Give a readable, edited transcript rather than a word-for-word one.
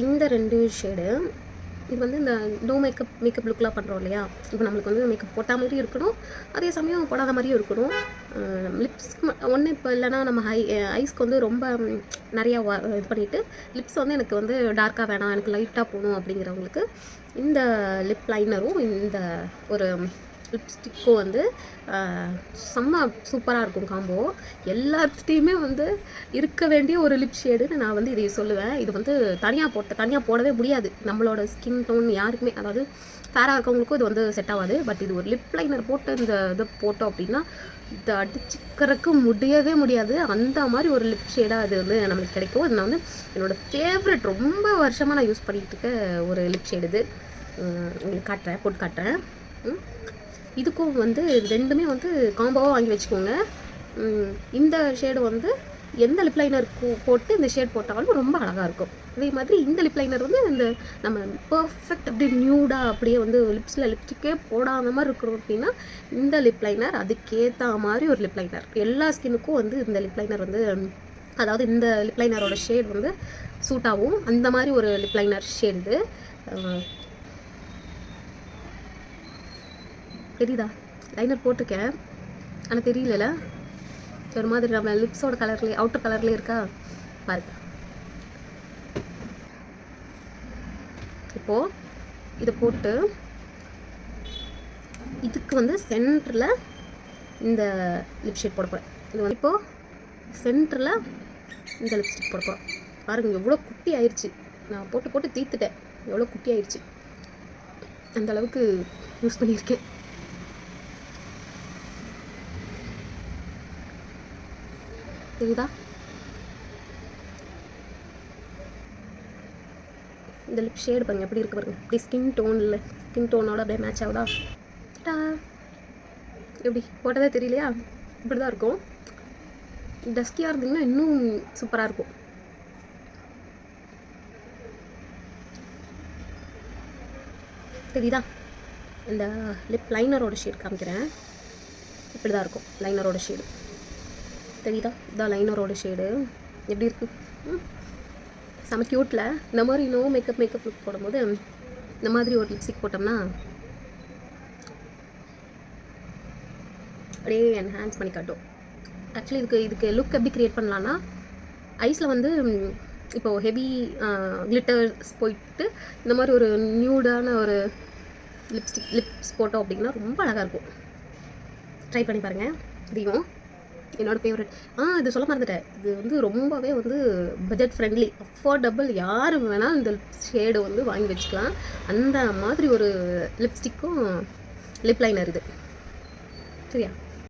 இந்த 2 ஷேடு இது வந்து இந்த நோ மேக்கப் லுக்லாம் பண்ணுறோம் இல்லையா, இப்போ நம்மளுக்கு வந்து மேக்கப் போட்ட மாதிரி இருக்கணும், அதே சமயம் போடாத மாதிரியும் இருக்கணும். லிப்ஸ்க்கு ஒன்று இப்போ இல்லைனா நம்ம ஐஸ்க்கு வந்து ரொம்ப நிறையா இது பண்ணிவிட்டு லிப்ஸ் வந்து எனக்கு வந்து டார்க்காக வேணாம், எனக்கு லைட்டாக போகணும் அப்படிங்கிறவங்களுக்கு இந்த லிப் லைனரும் இந்த ஒரு லிப்ஸ்டிக்கும் வந்து செம்ம சூப்பராக இருக்கும் காம்போ. எல்லாத்துலேயுமே வந்து இருக்க வேண்டிய ஒரு லிப் ஷேடுன்னு நான் வந்து இதை சொல்லுவேன். இது வந்து தனியாக போடவே முடியாது. நம்மளோட ஸ்கின் டோன் யாருக்குமே, அதாவது ஃபேராக இருக்கவங்களுக்கும் இது வந்து செட் ஆகாது. பட் இது ஒரு லிப் லைனர் போட்டு இந்த இதை போட்டோம் அப்படின்னா இதை அடிச்சுக்கிறதுக்கு முடியவே முடியாது. அந்த மாதிரி ஒரு லிப் ஷேடாக அது வந்து நம்மளுக்கு கிடைக்கும். அது நான் வந்து என்னோடய ஃபேவரட், ரொம்ப வருஷமாக நான் யூஸ் பண்ணிகிட்டு இருக்க ஒரு லிப் ஷேடு இது. உங்களுக்கு போட்டு காட்டுறேன். இதுக்கும் வந்து ரெண்டுமே வந்து காம்போவாக வாங்கி வச்சுக்கோங்க. இந்த ஷேடு வந்து எந்த லிப் லைனர் போட்டு இந்த ஷேட் போட்டாலும் ரொம்ப அழகாக இருக்கும். அதே மாதிரி இந்த லிப் லைனர் வந்து இந்த நம்ம பர்ஃபெக்ட் அப்படியே நியூடாக அப்படியே வந்து லிப்ஸில் லிப்ஸ்டிக்கே போடாத மாதிரி இருக்கணும் அப்படின்னா இந்த லிப் லைனர் அதுக்கேற்ற மாதிரி ஒரு லிப் லைனர். எல்லா ஸ்கின்னுக்கும் வந்து இந்த லிப் லைனர் வந்து, அதாவது இந்த லிப் லைனரோட ஷேட் வந்து சூட் ஆகும். அந்த மாதிரி ஒரு லிப் லைனர் ஷேட் இது. தெரியுதா? லைனர் போட்டிருக்கேன் ஆனால் தெரியல. ஒரு மாதிரி நம்ம லிப்ஸோட கலர்லேயே, அவுட்டர் கலர்லேயே இருக்கா பாருங்க. இப்போது இதை போட்டு இதுக்கு வந்து சென்டரில் இந்த லிப் ஷேட் போட போகிறேன். இது வந்து இப்போது சென்டரில் இந்த லிப்ஸ்டிக் போட போகிறோம். பாருங்கள் எவ்வளோ குட்டி ஆயிடுச்சு. நான் போட்டு தீர்த்துட்டேன். எவ்வளோ குட்டி ஆயிடுச்சு. அந்த அளவுக்கு யூஸ் பண்ணியிருக்கேன். தெரியுதா? இந்த லிப் ஷேடு பாருங்க எப்படி இருக்கு பாருங்க. இப்படி ஸ்கின் டோனோட அப்படியே மேட்ச் ஆகுதா? எப்படி போட்டதே தெரியலையா? இப்படி தான் இருக்கும். டஸ்கியாக இருந்தீங்கன்னா இன்னும் சூப்பராக இருக்கும். தெரியுதா? இந்த லிப் லைனரோட ஷேட் காமிக்கிறேன். இப்படி தான் இருக்கும் லைனரோட ஷேடு. தெரியுதா? இதான் லைனரோட ஷேடு. எப்படி இருக்குது? செம க்யூட்டில். இந்த மாதிரி நோ மேக்கப் லுக் போடும்போது இந்த மாதிரி ஒரு லிப்ஸ்டிக் போட்டோம்னா அப்படியே என்ஹான்ஸ் பண்ணி காட்டும். ஆக்சுவலி இதுக்கு லுக் எப்படி க்ரியேட் பண்ணலான்னா, ஐஸில் வந்து இப்போது ஹெவி கிளிட்டர்ஸ் போயிட்டு இந்த மாதிரி ஒரு நியூடான ஒரு லிப்ஸ் போட்டோம் அப்படின்னா ரொம்ப அழகாக இருக்கும். ட்ரை பண்ணி பாருங்கள். இதையும் என்னோடய ஃபேவரட். இது சொல்ல மறந்துட்டேன். இது வந்து ரொம்பவே வந்து பட்ஜெட் ஃப்ரெண்ட்லி, அஃபோர்டபுள். யார் வேணால் இந்த ஷேடு வந்து வாங்கி வச்சுக்கலாம். அந்த மாதிரி ஒரு லிப்ஸ்டிக்கும் லிப் லைனர் இது. சரியா?